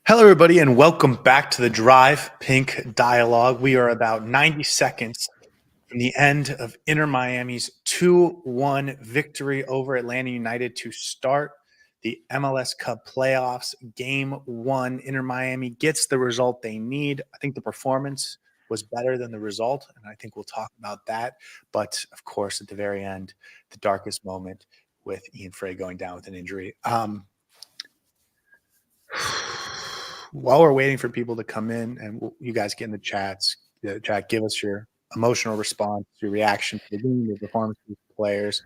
Hello, everybody, and welcome back to the Drive Pink Dialogue. We are about 90 seconds from the end of Inter Miami's 2-1 victory over Atlanta United to start the MLS Cup playoffs. Game 1, Inter Miami gets the result they need. I think the performance was better than the result, and I think we'll talk about that. But, of course, at the very end, the darkest moment with Ian Frey going down with an injury. While we're waiting for people to come in and you guys get in the chat, give us your emotional response, your reaction to the game, your performance of the players.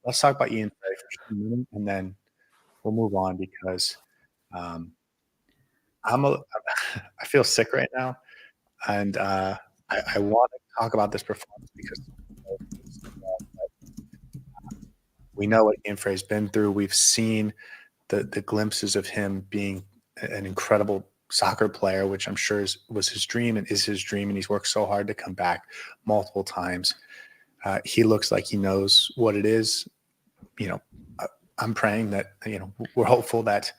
Let's talk about Ian Frey for just a minute, and then we'll move on because I feel sick right now, and I want to talk about this performance because we know what Ian Frey's been through. We've seen the glimpses of him being an incredible soccer player, which I'm sure was his dream and is his dream, and he's worked so hard to come back multiple times. He looks like he knows what it is. I'm praying that, we're hopeful that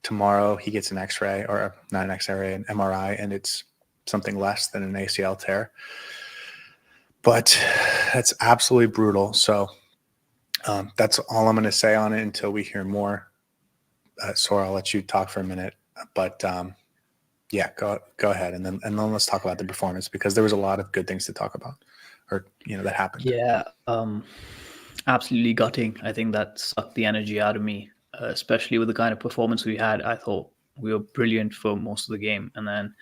tomorrow he gets an X-ray, or not an X-ray, an MRI, and it's something less than an ACL tear. But that's absolutely brutal. So that's all I'm going to say on it until we hear more. Saur, I'll let you talk for a minute, but yeah, go ahead, and then let's talk about the performance because there was a lot of good things to talk about, or that happened. Yeah, absolutely gutting. I think that sucked the energy out of me, especially with the kind of performance we had. I thought we were brilliant for most of the game, and then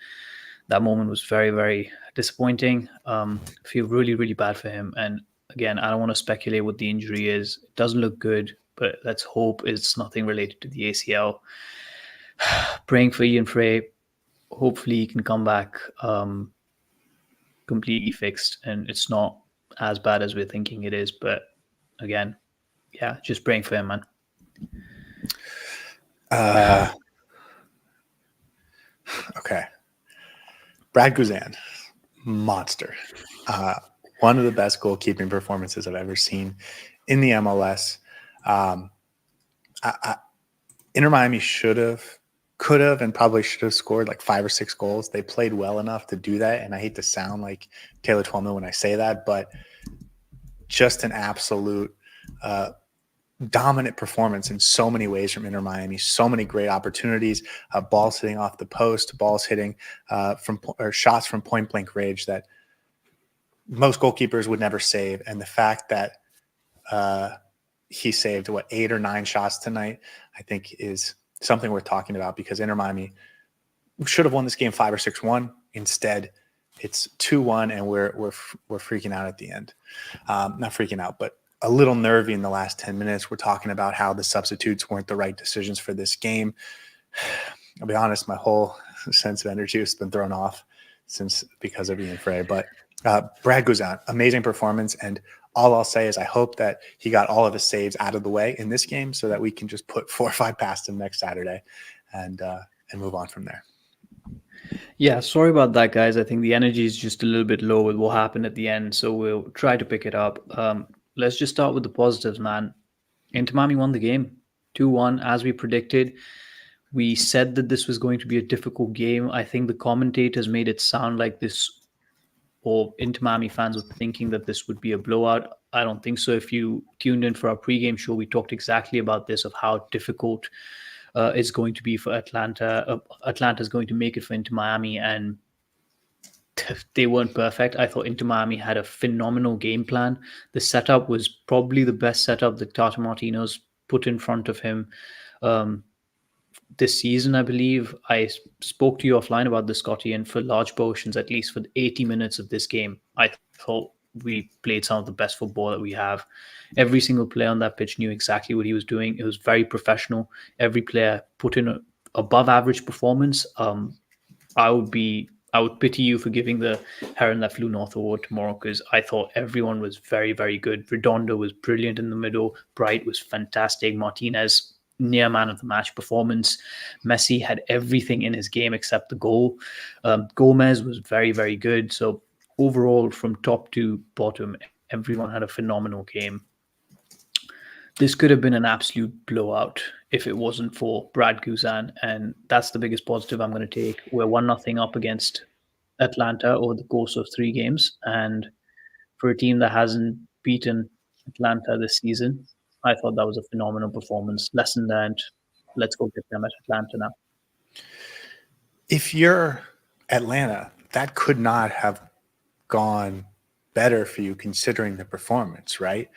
that moment was very, very disappointing. I feel really, really bad for him. And again, I don't want to speculate what the injury is. It doesn't look good, but let's hope it's nothing related to the ACL. Praying for Ian Frey. Hopefully he can come back completely fixed and it's not as bad as we're thinking it is. But again, yeah, just praying for him, man. Okay. Brad Guzan, monster. One of the best goalkeeping performances I've ever seen in the MLS. Inter Miami could have, and probably should have scored like 5 or 6 goals. They played well enough to do that, and I hate to sound like Taylor Twellman when I say that, but just an absolute dominant performance in so many ways from Inter Miami. So many great opportunities, balls hitting off the post, balls hitting shots from point blank range that most goalkeepers would never save. And the fact that he saved 8 or 9 shots tonight, I think is something worth talking about because Inter Miami should have won this game 5 or 6-1. Instead, it's 2-1, and we're freaking out at the end. Not freaking out, but a little nervy in the last 10 minutes. We're talking about how the substitutes weren't the right decisions for this game. I'll be honest, my whole sense of energy has been thrown off because of Ian Frey. But Brad Guzan, amazing performance, and all I'll say is I hope that he got all of his saves out of the way in this game so that we can just put 4 or 5 past him next Saturday and move on from there. Yeah, sorry about that, guys. I think the energy is just a little bit low with what happened at the end, so we'll try to pick it up. Let's just start with the positives, man. Inter Miami won the game 2-1 as we predicted. We said that this was going to be a difficult game. I think the commentators made it sound like this, or Inter Miami fans were thinking that this would be a blowout. I don't think so. If you tuned in for our pregame show, we talked exactly about this, of how difficult it's going to be for Atlanta. Atlanta's going to make it for Inter Miami, and they weren't perfect. I thought Inter Miami had a phenomenal game plan. The setup was probably the best setup that Tata Martino's put in front of him this season, I believe. I spoke to you offline about this, Scotty, and for large portions, at least for the 80 minutes of this game, I thought we played some of the best football that we have. Every single player on that pitch knew exactly what he was doing. It was very professional. Every player put in an above average performance. I would pity you for giving the Heron That Flew North award tomorrow, because I thought everyone was very, very good. Redondo was brilliant in the middle. Bright was fantastic. Martinez, near man of the match performance. Messi had everything in his game except the goal. Gomez was very, very good. So overall, from top to bottom, everyone had a phenomenal game. This could have been an absolute blowout if it wasn't for Brad Guzan, and that's the biggest positive I'm going to take. We're 1-0 up against Atlanta over the course of 3 games, and for a team that hasn't beaten Atlanta this season, I thought that was a phenomenal performance. Lesson learned. Let's go get them at Atlanta now. If you're Atlanta, that could not have gone better for you considering the performance, right?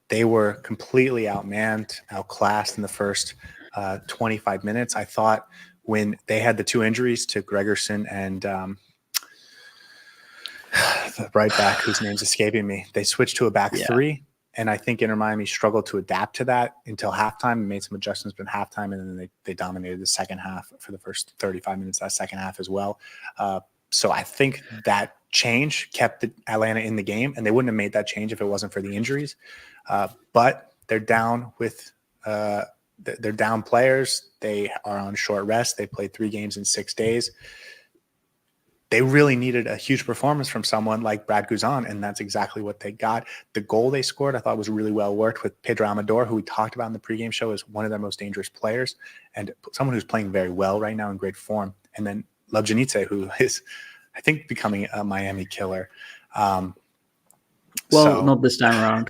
They were completely outmanned, outclassed in the first 25 minutes. I thought when they had the 2 injuries to Gregerson and the right back, whose name's escaping me, they switched to a back 3. And I think Inter Miami struggled to adapt to that until halftime, made some adjustments in halftime, and then they dominated the second half for the first 35 minutes of that second half as well. So I think that change kept Atlanta in the game, and they wouldn't have made that change if it wasn't for the injuries. But they're down with they're down players. They are on short rest. They played 3 games in 6 days. They really needed a huge performance from someone like Brad Guzan, and that's exactly what they got. The goal they scored, I thought, was really well worked with Pedro Amador, who we talked about in the pregame show as one of their most dangerous players and someone who's playing very well right now in great form. And then Lobjanidze, who is, I think, becoming a Miami killer. Well, not this time around.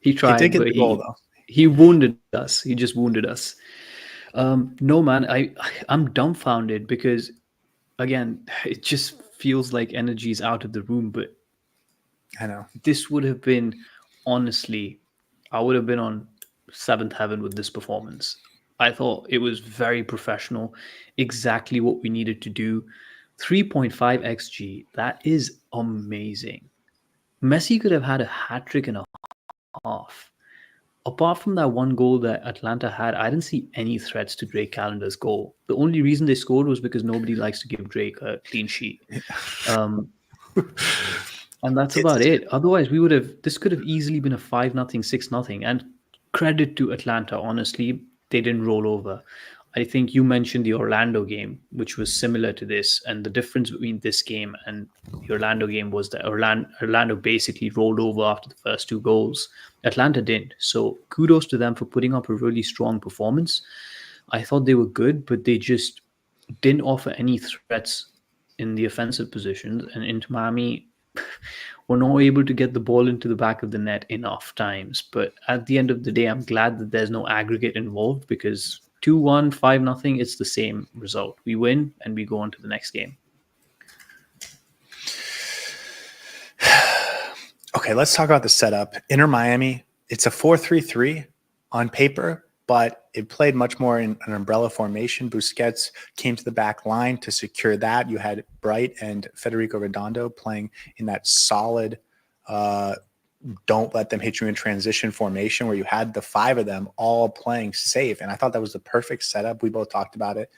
He tried, he did get but the goal, though. He wounded us. He just wounded us. No, man, I'm dumbfounded because, again, it just feels like energy is out of the room. But I know this would have been, honestly, I would have been on 7th heaven with this performance. I thought it was very professional, exactly what we needed to do. 3.5 xG, that is amazing. Messi could have had a hat trick and a half. Apart from that one goal that Atlanta had, I didn't see any threats to Drake Calendar's goal. The only reason they scored was because nobody likes to give Drake a clean sheet. And that's about it. Otherwise, this could have easily been a 5-0, 6-0. And credit to Atlanta, honestly, they didn't roll over. I think you mentioned the Orlando game, which was similar to this. And the difference between this game and the Orlando game was that Orlando basically rolled over after the first 2 goals. Atlanta didn't. So kudos to them for putting up a really strong performance. I thought they were good, but they just didn't offer any threats in the offensive positions. And Inter Miami were not able to get the ball into the back of the net enough times. But at the end of the day, I'm glad that there's no aggregate involved because 2-1, 5-0, it's the same result. We win and we go on to the next game. Okay, let's talk about the setup. Inter Miami, it's a 4-3-3 on paper, but it played much more in an umbrella formation. Busquets came to the back line to secure that. You had Bright and Federico Redondo playing in that solid don't let them hit you in transition formation where you had the 5 of them all playing safe. And I thought that was the perfect setup. We both talked about it.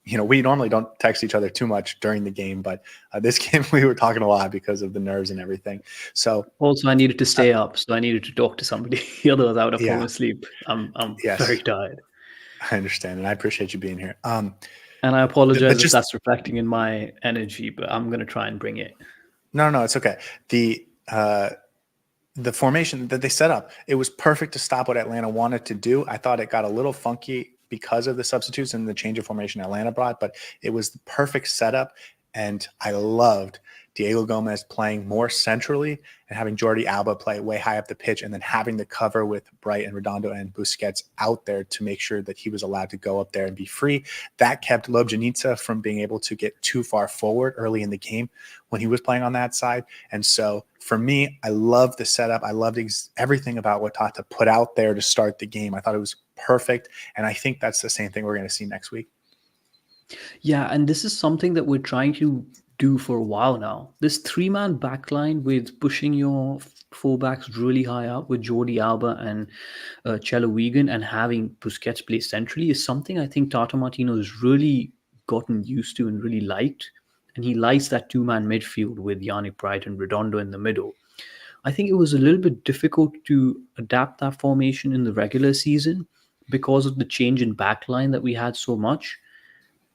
We normally don't text each other too much during the game, but this game we were talking a lot because of the nerves and everything. So also I needed to stay up, so I needed to talk to somebody. Otherwise I would have fallen asleep. I'm very tired. I understand, and I appreciate you being here. And I apologize if that's reflecting in my energy, but I'm going to try and bring it. No, it's okay. The formation that they set up, it was perfect to stop what Atlanta wanted to do. I thought it got a little funky because of the substitutes and the change of formation Atlanta brought, but it was the perfect setup. And I loved Diego Gomez playing more centrally and having Jordi Alba play way high up the pitch and then having the cover with Bright and Redondo and Busquets out there to make sure that he was allowed to go up there and be free. That kept Lobjanidze from being able to get too far forward early in the game when he was playing on that side. And so for me, I loved the setup. I loved everything about what Tata put out there to start the game. I thought it was perfect. And I think that's the same thing we're going to see next week. Yeah, and this is something that we're trying to do for a while now. This 3-man backline with pushing your fullbacks really high up with Jordi Alba and Chelo Wigan and having Busquets play centrally is something I think Tata Martino has really gotten used to and really liked. And he likes that 2-man midfield with Yannick Bright and Redondo in the middle. I think it was a little bit difficult to adapt that formation in the regular season because of the change in backline that we had so much.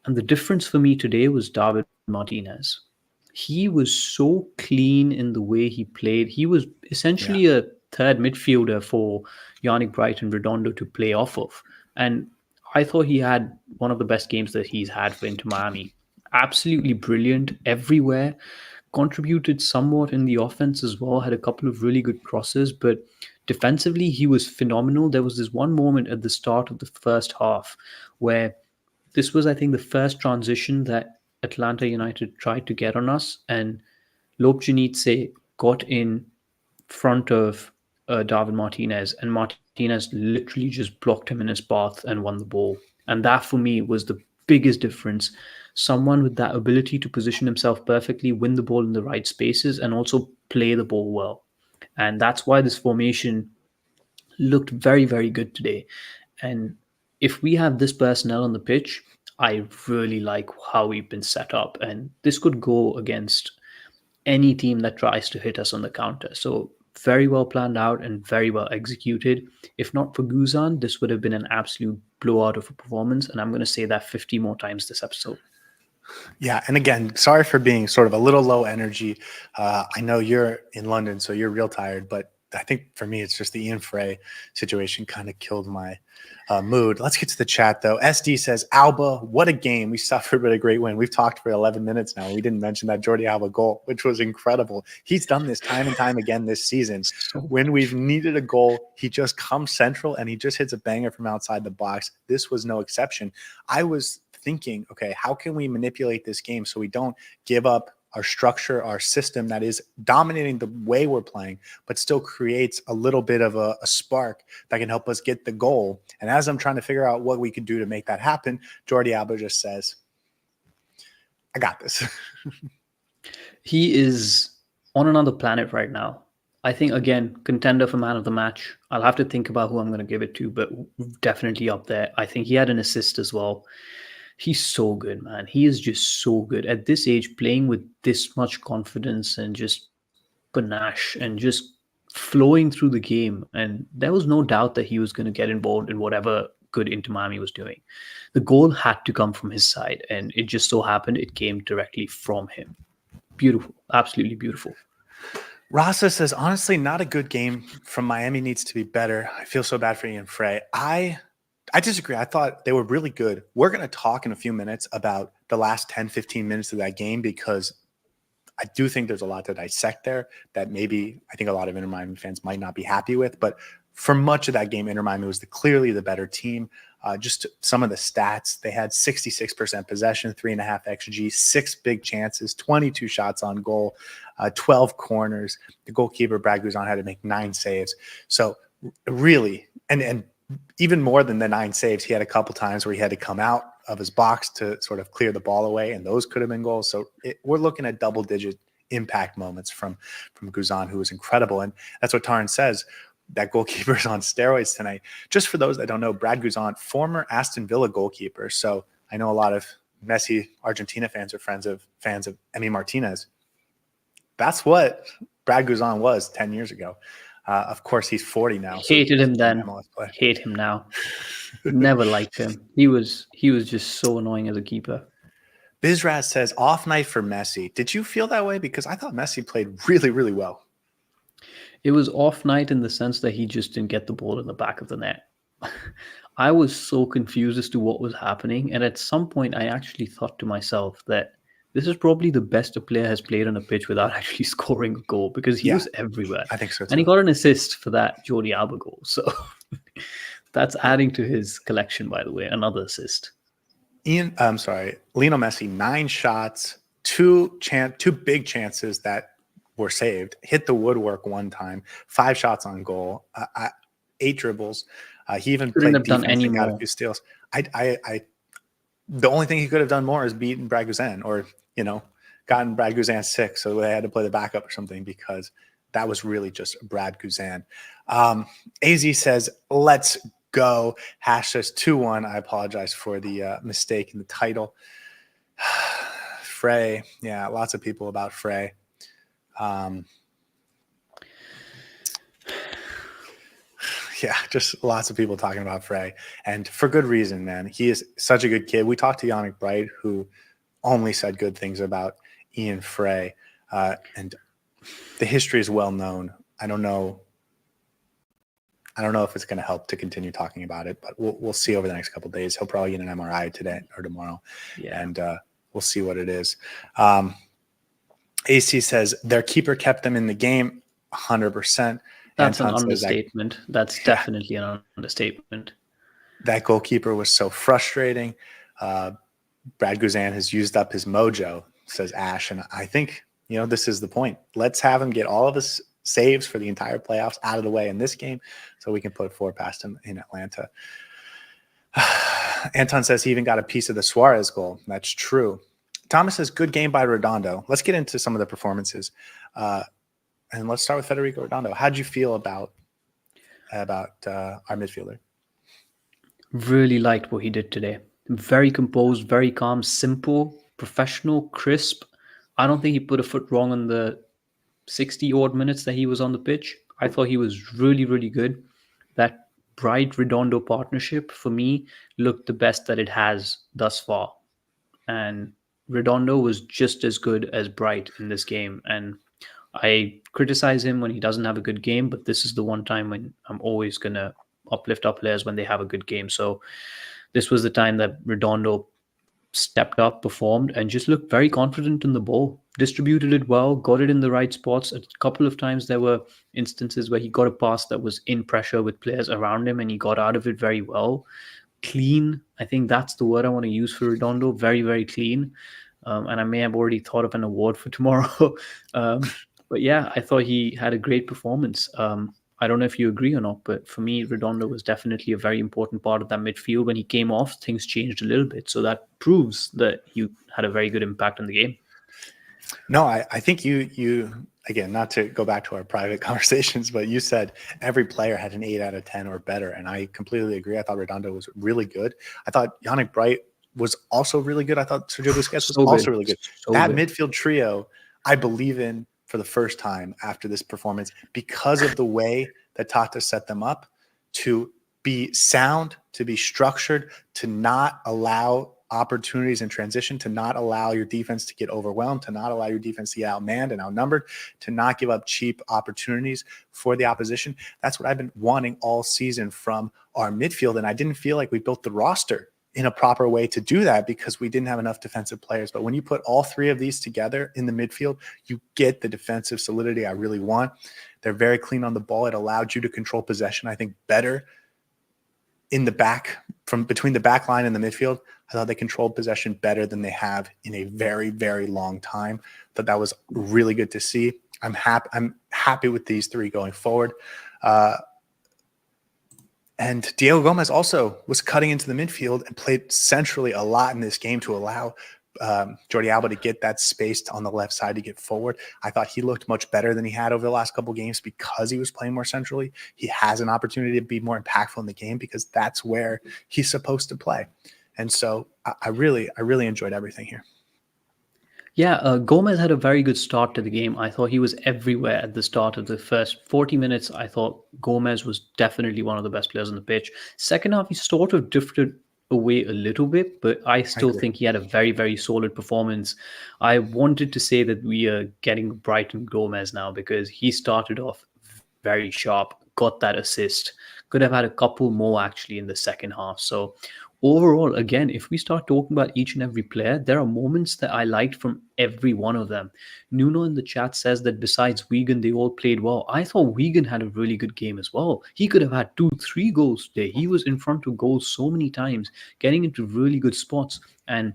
And the difference for me today was David Martinez. He was so clean in the way he played. He was essentially a third midfielder for Yannick Bright and Redondo to play off of. And I thought he had one of the best games that he's had for Inter Miami. Absolutely brilliant everywhere. Contributed somewhat in the offense as well, had a couple of really good crosses, but defensively, he was phenomenal. There was this one moment at the start of the first half where this was, I think, the first transition that Atlanta United tried to get on us, and Lobjanitse got in front of Darwin Martinez, and Martinez literally just blocked him in his path and won the ball. And that for me was the biggest difference. Someone with that ability to position himself perfectly, win the ball in the right spaces, and also play the ball well. And that's why this formation looked very, very good today. And if we have this personnel on the pitch, I really like how we've been set up. And this could go against any team that tries to hit us on the counter. So very well planned out and very well executed. If not for Guzan, this would have been an absolute blowout of a performance. And I'm going to say that 50 more times this episode. Yeah, and again, sorry for being sort of a little low energy. I know you're in London, so you're real tired, but I think for me, it's just the Ian Frey situation kind of killed my mood. Let's get to the chat, though. SD says, Alba, what a game. We suffered, but a great win. We've talked for 11 minutes now. We didn't mention that Jordi Alba goal, which was incredible. He's done this time and time again this season. When we've needed a goal, he just comes central and he just hits a banger from outside the box. This was no exception. I was thinking, okay, how can we manipulate this game so we don't give up our structure, our system that is dominating the way we're playing, but still creates a little bit of a spark that can help us get the goal. And as I'm trying to figure out what we could do to make that happen, Jordi Alba just says, I got this. He is on another planet right now. I think, again, contender for man of the match. I'll have to think about who I'm going to give it to, but definitely up there. I think he had an assist as well. He's so good, man. He is just so good. At this age, playing with this much confidence and just panache and just flowing through the game. And there was no doubt that he was going to get involved in whatever good Inter Miami was doing. The goal had to come from his side, and it just so happened it came directly from him. Beautiful. Absolutely beautiful. Rasa says, honestly, not a good game from Miami. Needs to be better. I feel so bad for Ian Frey. I disagree. I thought they were really good. We're going to talk in a few minutes about the last 10, 15 minutes of that game because I do think there's a lot to dissect there that maybe I think a lot of Inter Miami fans might not be happy with. But for much of that game, Inter Miami was clearly the better team. Just some of the stats, they had 66% possession, 3.5 XG, 6 big chances, 22 shots on goal, 12 corners. The goalkeeper, Brad Guzan, had to make 9 saves. So really, and even more than the 9 saves, he had a couple times where he had to come out of his box to sort of clear the ball away, and those could have been goals. So we're looking at double-digit impact moments from Guzan, who was incredible. And that's what Taryn says, that goalkeeper's on steroids tonight. Just for those that don't know, Brad Guzan, former Aston Villa goalkeeper. So I know a lot of Messi Argentina fans are fans of Emi Martinez. That's what Brad Guzan was 10 years ago. Of course, he's 40 now. Hated him then. Hate him now. Never liked him. He was just so annoying as a keeper. Bizraz says, off night for Messi. Did you feel that way? Because I thought Messi played really, really well. It was off night in the sense that he just didn't get the ball in the back of the net. I was so confused as to what was happening. And at some point, I actually thought to myself that this is probably the best a player has played on a pitch without actually scoring a goal because he was everywhere. I think so too. And he got an assist for that Jordi Alba goal. So that's adding to his collection, by the way, another assist. Lionel Messi, 9 shots, 2 big chances that were saved, hit the woodwork 1 time, 5 shots on goal, 8 dribbles. He even played defense and got a few steals. The only thing he could have done more is beaten Brad Guzan or, gotten Brad Guzan sick. So they had to play the backup or something because that was really just Brad Guzan. AZ says, let's go. Hash says 2-1. I apologize for the mistake in the title. Frey. Yeah, lots of people about Frey. Yeah, just lots of people talking about Frey. And for good reason, man. He is such a good kid. We talked to Yannick Bright, who only said good things about Ian Frey. And the history is well known. I don't know I don't know if it's going to help to continue talking about it, but we'll see over the next couple of days. He'll probably get an MRI today or tomorrow, and we'll see what it is. AC says their keeper kept them in the game 100%. That's Anton an says understatement. That's definitely an understatement. that goalkeeper was so frustrating. Brad Guzan has used up his mojo, says Ash, and I think this is the point. Let's have him get all of his saves for the entire playoffs out of the way in this game, so we can put 4 past him in Atlanta. Anton says he even got a piece of the Suarez goal. That's true. Thomas says good game by Redondo. Let's get into some of the performances, and let's start with Federico Redondo. How'd you feel about our midfielder? Really liked what he did today. Very composed, very calm, simple, professional, crisp. I don't think he put a foot wrong on the 60 odd minutes that he was on the pitch. I thought he was really, really good. That Bright Redondo partnership for me looked the best that it has thus far. And Redondo was just as good as Bright in this game. And I criticize him when he doesn't have a good game, but this is the one time when I'm always going to uplift our players when they have a good game. So this was the time that Redondo stepped up, performed, and just looked very confident in the ball. Distributed it well, got it in the right spots. A couple of times there were instances where he got a pass that was in pressure with players around him, and he got out of it very well. Clean, I think that's the word I want to use for Redondo. Very, very clean. And I may have already thought of an award for tomorrow. But yeah, I thought he had a great performance. I don't know if you agree or not, but for me, Redondo was definitely a very important part of that midfield. When he came off, things changed a little bit. So that proves that he had a very good impact on the game. No, I think you again, not to go back to our private conversations, but you said every player had an 8 out of 10 or better. And I completely agree. I thought Redondo was really good. I thought Yannick Bright was also really good. I thought Sergio Busquets was also really good. That midfield trio, I believe in for the first time after this performance, because of the way that Tata set them up to be sound, to be structured, to not allow opportunities in transition, to not allow your defense to get overwhelmed, to not allow your defense to get outmanned and outnumbered, to not give up cheap opportunities for the opposition. That's what I've been wanting all season from our midfield. And I didn't feel like we built the roster in a proper way to do that because we didn't have enough defensive players. But when you put all 3 of these together in the midfield, you get the defensive solidity I really want. They're very clean on the ball. It allowed you to control possession, I think, better in the back, from between the back line and the midfield. I thought they controlled possession better than they have in a very, very long time. But that was really good to see. I'm happy with these 3 going forward. And Diego Gomez also was cutting into the midfield and played centrally a lot in this game to allow Jordi Alba to get that space on the left side to get forward. I thought he looked much better than he had over the last couple of games because he was playing more centrally. He has an opportunity to be more impactful in the game because that's where he's supposed to play. And so I really enjoyed everything here. Yeah, Gomez had a very good start to the game. I thought he was everywhere at the start of the first 40 minutes. I thought Gomez was definitely one of the best players on the pitch. Second half, he sort of drifted away a little bit, but I still think he had a very, very solid performance. I wanted to say that we are getting Brighton Gomez now because he started off very sharp, got that assist, could have had a couple more actually in the second half. So overall, again, if we start talking about each and every player, there are moments that I liked from every one of them. Nuno in the chat says that besides Wigan, they all played well. I thought Wigan had a really good game as well. He could have had 2-3 goals today. He was in front of goals so many times, getting into really good spots. And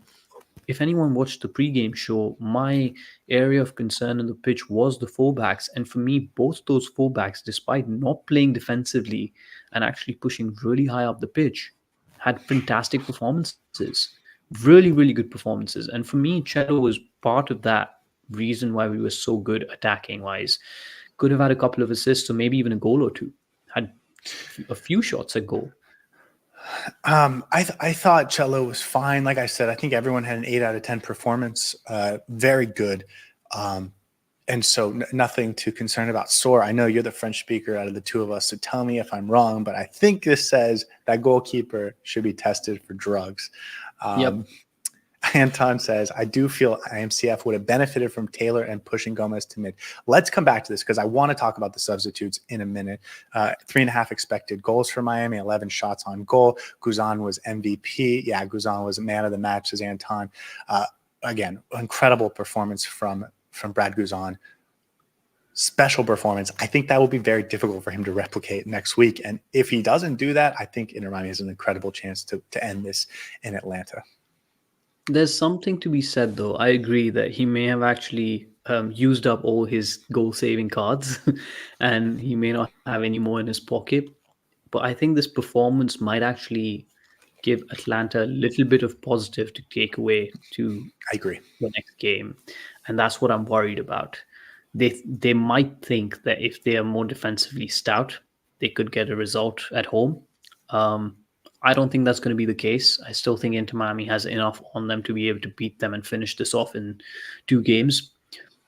if anyone watched the pre-game show, my area of concern on the pitch was the fullbacks. And for me, both those fullbacks, despite not playing defensively and actually pushing really high up the pitch, had fantastic performances. Really, really good performances. And for me, Cello was part of that reason why we were so good attacking-wise. Could have had a couple of assists or maybe even a goal or 2. Had a few shots at goal. I thought Cello was fine. Like I said, I think everyone had an 8 out of 10 performance. Very good. And so nothing to concern about. Saur, I know you're the French speaker out of the 2 of us, so tell me if I'm wrong, but I think this says that goalkeeper should be tested for drugs. Yep. Anton says, I do feel IMCF would have benefited from Taylor and pushing Gomez to mid. Let's come back to this because I want to talk about the substitutes in a minute. 3.5 expected goals for Miami, 11 shots on goal. Guzan was MVP. Yeah, Guzan was man of the match, says Anton. Again, incredible performance from Brad Guzan. Special performance. I think that will be very difficult for him to replicate next week. And if he doesn't do that, I think Inter Miami has an incredible chance to end this in Atlanta. There's something to be said, though. I agree that he may have actually used up all his goal-saving cards, and he may not have any more in his pocket. But I think this performance might actually give Atlanta a little bit of positive to take away to I agree. the next game, and that's what I'm worried about. They might think that if they are more defensively stout, they could get a result at home. I don't think that's going to be the case. I still think Inter Miami has enough on them to be able to beat them and finish this off in 2 games.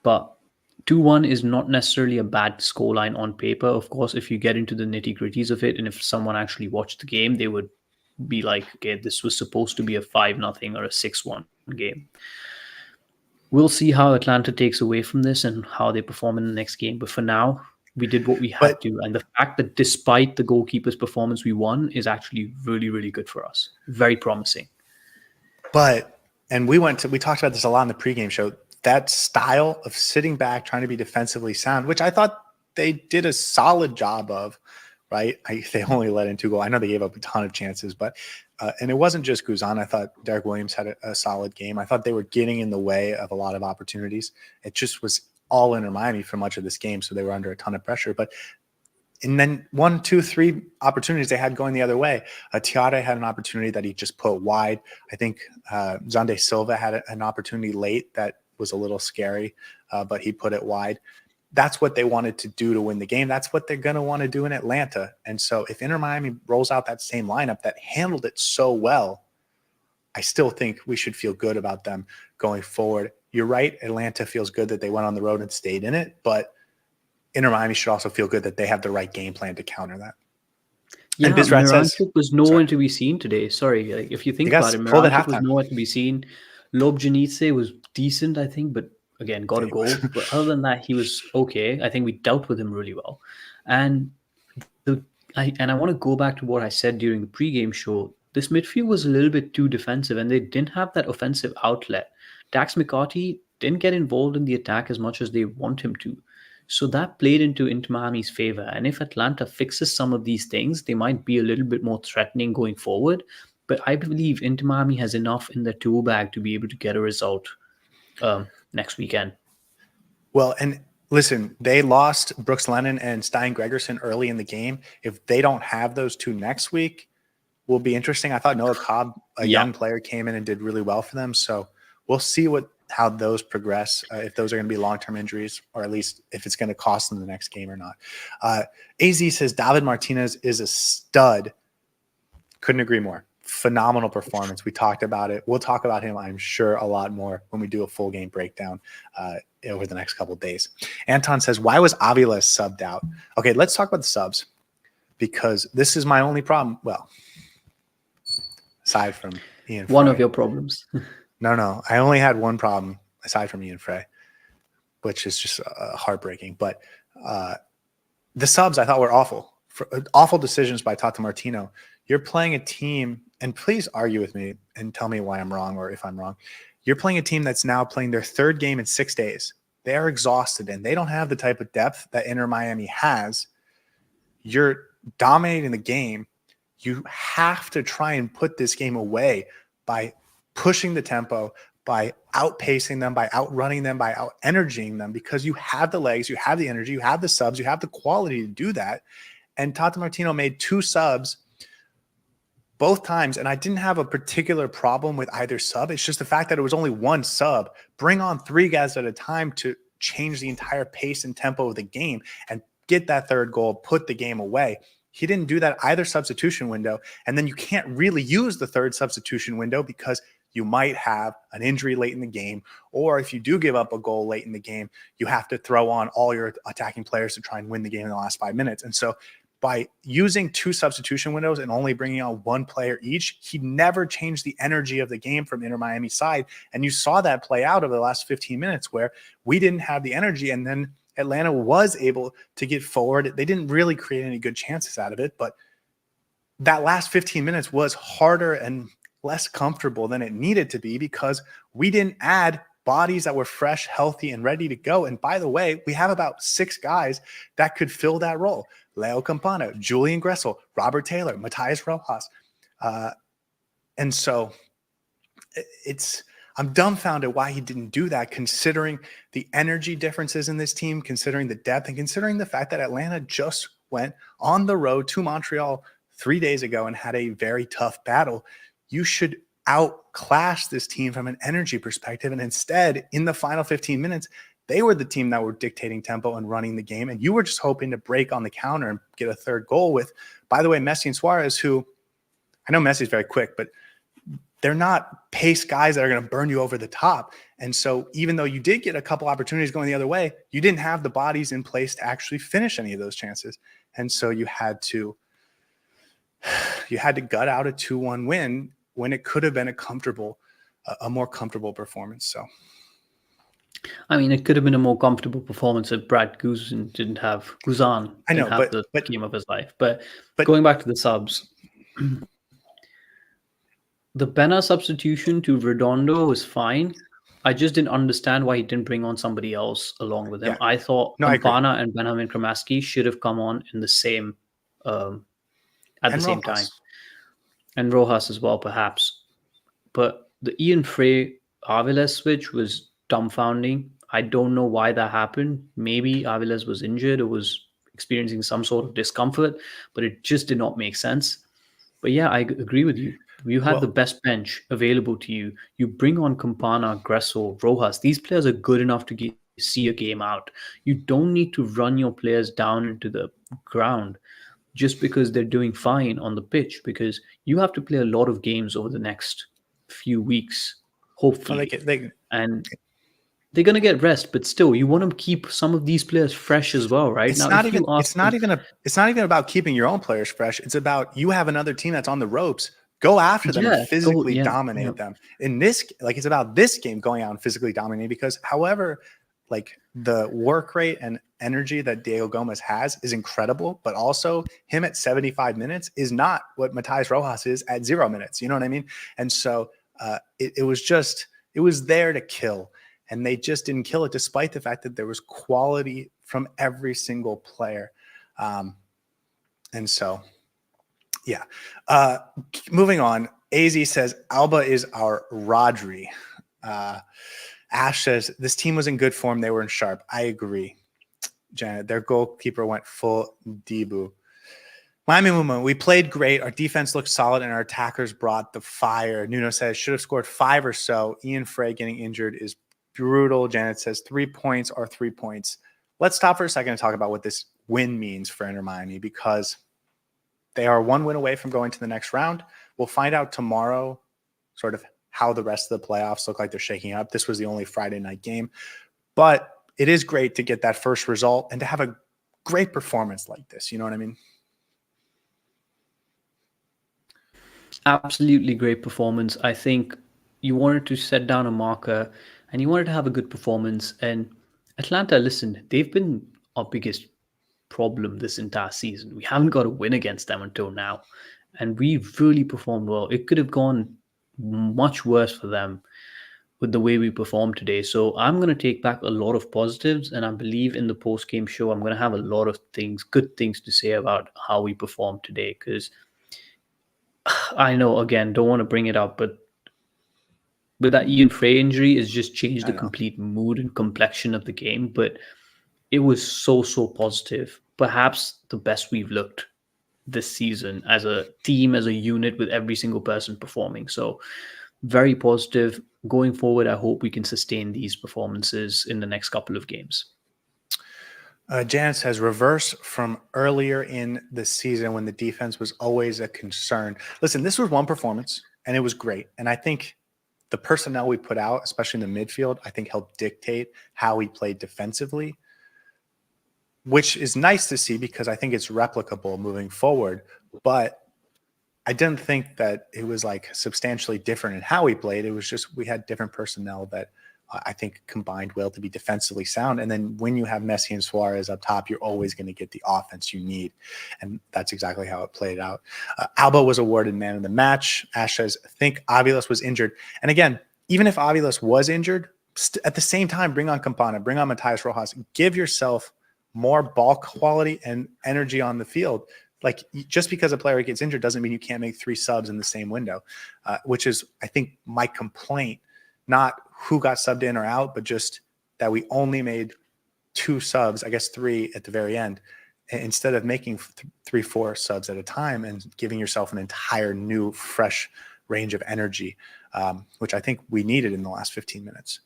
But 2-1 is not necessarily a bad scoreline on paper. Of course, if you get into the nitty-gritties of it, and if someone actually watched the game, they would be like, okay, this was supposed to be a 5-0 or a 6-1 game. We'll see how Atlanta takes away from this and how they perform in the next game. But for now, we did what we had to. And the fact that despite the goalkeeper's performance, we won is actually really, really good for us. Very promising. And we talked about this a lot in the pregame show, that style of sitting back, trying to be defensively sound, which I thought they did a solid job of, right? They only let in 2 goals. I know they gave up a ton of chances, but and it wasn't just Guzan. I thought Derek Williams had a solid game. I thought they were getting in the way of a lot of opportunities. It just was all Inter Miami for much of this game, so they were under a ton of pressure. But and then 1, 2, 3 opportunities they had going the other way. Tiare had an opportunity that he just put wide. I think Zande Silva had an opportunity late that was a little scary, but he put it wide. That's what they wanted to do to win the game. That's what they're going to want to do in Atlanta. And so if Inter Miami rolls out that same lineup that handled it so well, I still think we should feel good about them going forward. You're right. Atlanta feels good that they went on the road and stayed in it, but Inter Miami should also feel good that they have the right game plan to counter that. Yeah, Miranchuk was nowhere to be seen today. Sorry, like, if you think about it, Miranchuk was nowhere to be seen. Lobjanidze was decent, I think, but again, got a goal. But other than that, he was okay. I think we dealt with him really well. And I want to go back to what I said during the pregame show. This midfield was a little bit too defensive, and they didn't have that offensive outlet. Dax McCarty didn't get involved in the attack as much as they want him to. So that played into Inter Miami's favor. And if Atlanta fixes some of these things, they might be a little bit more threatening going forward. But I believe Inter Miami has enough in their tool bag to be able to get a result next weekend. Well, and listen, they lost Brooks Lennon and Stein Gregerson early in the game. If they don't have those 2 next week, will be interesting. I thought Noah Cobb, a young player, came in and did really well for them. So we'll see how those progress, if those are going to be long-term injuries, or at least if it's going to cost them the next game or not. AZ says David Martinez is a stud. Couldn't agree more. Phenomenal performance. We talked about it. We'll talk about him, I'm sure, a lot more when we do a full game breakdown over the next couple of days. Anton says, why was Avila subbed out? Okay, let's talk about the subs, because this is my only problem. Well, aside from Ian Frey. One of your problems. No. I only had one problem aside from Ian Frey, which is just heartbreaking. But the subs I thought were awful. Awful decisions by Tata Martino. You're playing a team, and please argue with me and tell me why I'm wrong or if I'm wrong. You're playing a team that's now playing their 3rd game in 6 days. They are exhausted, and they don't have the type of depth that Inter Miami has. You're dominating the game. You have to try and put this game away by pushing the tempo, by outpacing them, by outrunning them, by out-energying them, because you have the legs, you have the energy, you have the subs, you have the quality to do that. And Tata Martino made 2 subs both times, and I didn't have a particular problem with either sub. It's just the fact that it was only 1 sub. Bring on 3 guys at a time to change the entire pace and tempo of the game and get that 3rd goal, put the game away. He didn't do that either substitution window, and then you can't really use the 3rd substitution window because you might have an injury late in the game, or if you do give up a goal late in the game, you have to throw on all your attacking players to try and win the game in the last 5 minutes. And so by using 2 substitution windows and only bringing on 1 player each, he never changed the energy of the game from Inter Miami's side. And you saw that play out over the last 15 minutes where we didn't have the energy. And then Atlanta was able to get forward. They didn't really create any good chances out of it, but that last 15 minutes was harder and less comfortable than it needed to be because we didn't add bodies that were fresh, healthy, and ready to go. And by the way, we have about 6 guys that could fill that role. Leo Campana, Julian Gressel, Robert Taylor, Matias Rojas. And so I'm dumbfounded why he didn't do that, considering the energy differences in this team, considering the depth, and considering the fact that Atlanta just went on the road to Montreal 3 days ago and had a very tough battle. You should outclass this team from an energy perspective. And instead, in the final 15 minutes, they were the team that were dictating tempo and running the game. And you were just hoping to break on the counter and get a third goal with, by the way, Messi and Suarez, who I know Messi's very quick, but they're not pace guys that are going to burn you over the top. And so even though you did get a couple opportunities going the other way, you didn't have the bodies in place to actually finish any of those chances. And so you had to gut out a 2-1 win when it could have been a more comfortable performance. So, I mean, it could have been a more comfortable performance if Brad Guzan didn't have the game of his life. But going back to the subs, the Bena substitution to Redondo was fine. I just didn't understand why he didn't bring on somebody else along with him. Yeah. I thought Campana and Benjamin Kramaski should have come on in the same at the same time. And Rojas as well, perhaps. But the Ian Frey Aviles switch was dumbfounding. I don't know why that happened. Maybe Aviles was injured or was experiencing some sort of discomfort, but it just did not make sense. But yeah, I agree with you. You had the best bench available to you. You bring on Campana, Gressel, Rojas. These players are good enough to see a game out. You don't need to run your players down into the ground just because they're doing fine on the pitch, because you have to play a lot of games over the next few weeks, hopefully. And they're going to get rest, but still, you want to keep some of these players fresh as well, right? It's not even about keeping your own players fresh. It's about you have another team that's on the ropes. Go after them and physically dominate them. In this, it's about this game going out and physically dominating, because however, the work rate and energy that Diego Gomez has is incredible, but also him at 75 minutes is not what Matias Rojas is at 0 minutes. You know what I mean? And so it was there to kill, and they just didn't kill it, despite the fact that there was quality from every single player. And so, yeah. Moving on, AZ says Alba is our Rodri. Ash says this team was in good form. They were in sharp. I agree. Janet, their goalkeeper went full debu. Miami Muma, we played great. Our defense looked solid, and our attackers brought the fire. Nuno says should have scored 5 or so. Ian Frey getting injured is brutal. Janet says 3 points are 3 points. Let's stop for a second and talk about what this win means for Inter Miami, because they are 1 win away from going to the next round. We'll find out tomorrow sort of how the rest of the playoffs look like they're shaking up. This was the only Friday night game, but it is great to get that first result and to have a great performance like this. You know what I mean? Absolutely great performance. I think you wanted to set down a marker and you wanted to have a good performance. And Atlanta, listen, they've been our biggest problem this entire season. We haven't got a win against them until now. And we really performed well. It could have gone much worse for them with the way we performed today. So I'm going to take back a lot of positives, and I believe in the post-game show I'm going to have a lot of good things to say about how we performed today, because I know, again, don't want to bring it up, but with that Ian Frey injury, it's just changed the complete mood and complexion of the game. But it was so positive. Perhaps the best we've looked this season as a team, as a unit, with every single person performing. So very positive. Going forward, I hope we can sustain these performances in the next couple of games. Janet says reverse from earlier in the season when the defense was always a concern. Listen, this was one performance and it was great. And I think the personnel we put out, especially in the midfield, I think helped dictate how we played defensively. which is nice to see because I think it's replicable moving forward. But I didn't think that it was like substantially different in how we played. It was just we had different personnel that I think combined well to be defensively sound. And then when you have Messi and Suarez up top, you're always going to get the offense you need. And that's exactly how it played out. Alba was awarded man of the match. Ash says, I think Aviles was injured. And again, even if Aviles was injured, at the same time, bring on Campana, bring on Matias Rojas, give yourself more ball quality and energy on the field. Like, just because a player gets injured doesn't mean you can't make 3 subs in the same window, which is, I think, my complaint. Not who got subbed in or out, but just that we only made 2 subs, I guess 3 at the very end, instead of making 3, 4 subs at a time and giving yourself an entire new, fresh range of energy, which I think we needed in the last 15 minutes.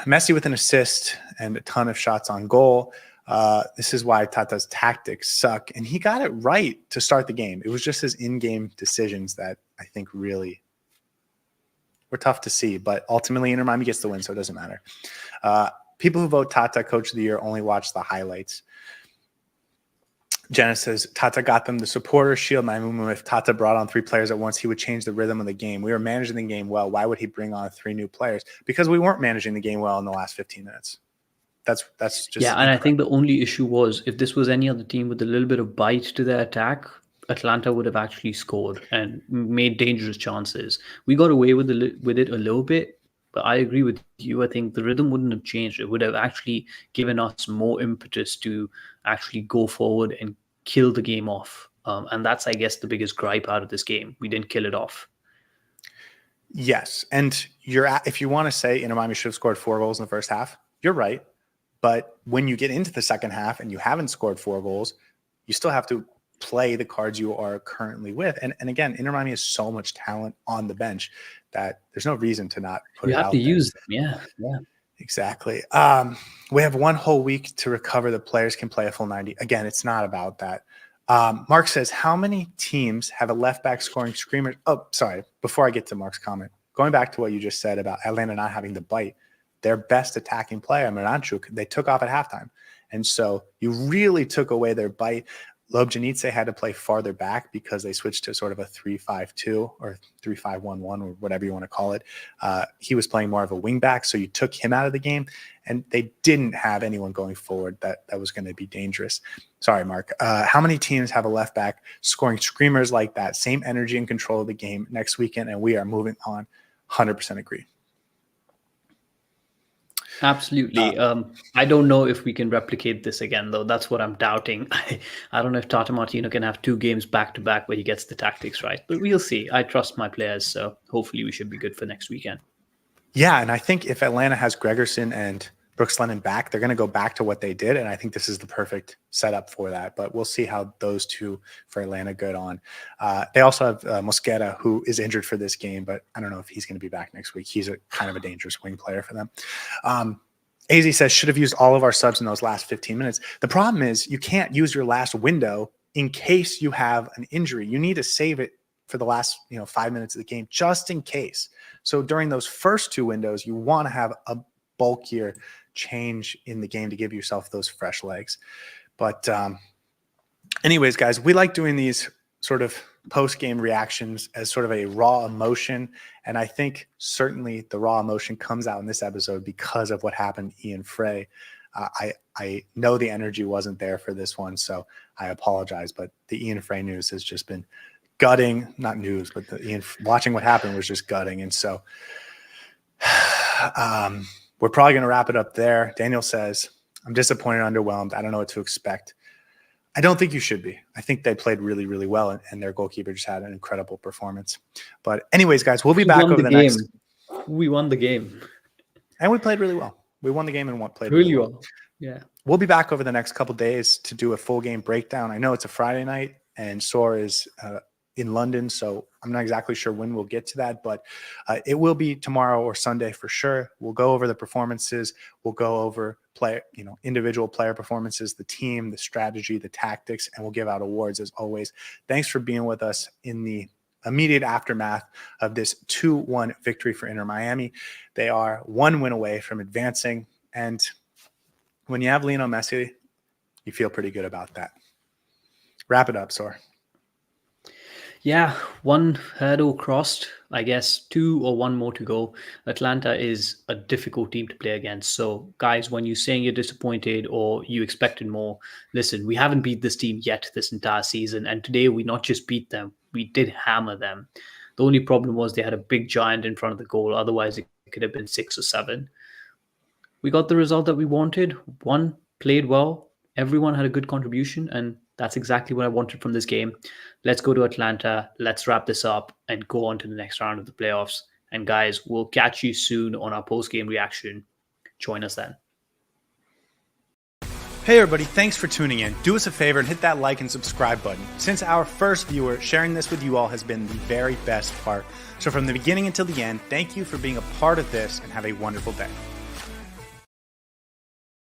Messi with an assist and a ton of shots on goal. This is why Tata's tactics suck. And he got it right to start the game. It was just his in-game decisions that I think really were tough to see, but ultimately Inter Miami gets the win, so it doesn't matter. People who vote Tata Coach of the Year only watch the highlights. Jenna says, Tata got them the supporter shield. If Tata brought on 3 players at once, he would change the rhythm of the game. We were managing the game well. Why would he bring on 3 new players? Because we weren't managing the game well in the last 15 minutes. That's just yeah. And I think the only issue was if this was any other team with a little bit of bite to their attack, Atlanta would have actually scored and made dangerous chances. We got away with it a little bit, but I agree with you. I think the rhythm wouldn't have changed. It would have actually given us more impetus to actually go forward and kill the game off. And that's, I guess, the biggest gripe out of this game. We didn't kill it off. Yes. And if you want to say Inter Miami should have scored 4 goals in the first half, you're right. But when you get into the second half and you haven't scored 4 goals, you still have to play the cards you are currently with. And again, Inter Miami has so much talent on the bench that there's no reason to not put it out there. You have to use them. Yeah. Exactly. We have 1 whole week to recover. The players can play a full 90. Again, it's not about that. Mark says, how many teams have a left back scoring screamers? Oh, sorry. Before I get to Mark's comment, going back to what you just said about Atlanta not having the bite, their best attacking player, Miranchuk, they took off at halftime. And so you really took away their bite. Lobjanitse had to play farther back because they switched to sort of a 3-5-2 or 3-5-1-1 or whatever you want to call it. He was playing more of a wing back, so you took him out of the game, and they didn't have anyone going forward that was going to be dangerous. Sorry, Mark. How many teams have a left back scoring screamers like that? Same energy and control of the game next weekend, and we are moving on. 100% agree. Absolutely. I don't know if we can replicate this again, though. That's what I'm doubting. I don't know if Tata Martino can have 2 games back to back where he gets the tactics right, but we'll see. I trust my players, so hopefully we should be good for next weekend. Yeah, and I think if Atlanta has Gregerson and Brooks Lennon back, they're going to go back to what they did, and I think this is the perfect setup for that. But we'll see how those 2 for Atlanta go on. They also have Mosquera, who is injured for this game, but I don't know if he's going to be back next week. He's a kind of a dangerous wing player for them. AZ says, should have used all of our subs in those last 15 minutes. The problem is you can't use your last window in case you have an injury. You need to save it for the last 5 minutes of the game, just in case. So during those first 2 windows, you want to have a bulkier change in the game to give yourself those fresh legs. But anyways, guys, we like doing these sort of post-game reactions as sort of a raw emotion. And I think certainly the raw emotion comes out in this episode because of what happened to Ian Frey. I know the energy wasn't there for this one, so I apologize. But the Ian Frey news has just been gutting, not news, but watching what happened was just gutting. And so we're probably going to wrap it up there. Daniel says, I'm disappointed, underwhelmed. I don't know what to expect. I don't think you should be. I think they played really, really well, and their goalkeeper just had an incredible performance. But anyways, guys, we'll be back over the next. We won the game. And we played really well. We won the game and played really well. Yeah. We'll be back over the next couple days to do a full game breakdown. I know it's a Friday night, and Saur is in London, so I'm not exactly sure when we'll get to that, but it will be tomorrow or Sunday for sure. We'll go over the performances. We'll go over individual player performances, the team, the strategy, the tactics, and we'll give out awards as always. Thanks for being with us in the immediate aftermath of this 2-1 victory for Inter Miami. They are 1 win away from advancing, and when you have Lionel Messi, you feel pretty good about that. Wrap it up, Saur. Yeah, one hurdle crossed. I guess 2 or 1 more to go. Atlanta is a difficult team to play against. So, guys, when you're saying you're disappointed or you expected more, listen, we haven't beat this team yet this entire season. And today we not just beat them, we did hammer them. The only problem was they had a big giant in front of the goal. Otherwise, it could have been 6 or 7. We got the result that we wanted. One played well. Everyone had a good contribution, and that's exactly what I wanted from this game. Let's go to Atlanta. Let's wrap this up and go on to the next round of the playoffs. And guys, we'll catch you soon on our post-game reaction. Join us then. Hey everybody, thanks for tuning in. Do us a favor and hit that like and subscribe button. Since our first viewer, sharing this with you all has been the very best part. So from the beginning until the end, thank you for being a part of this and have a wonderful day.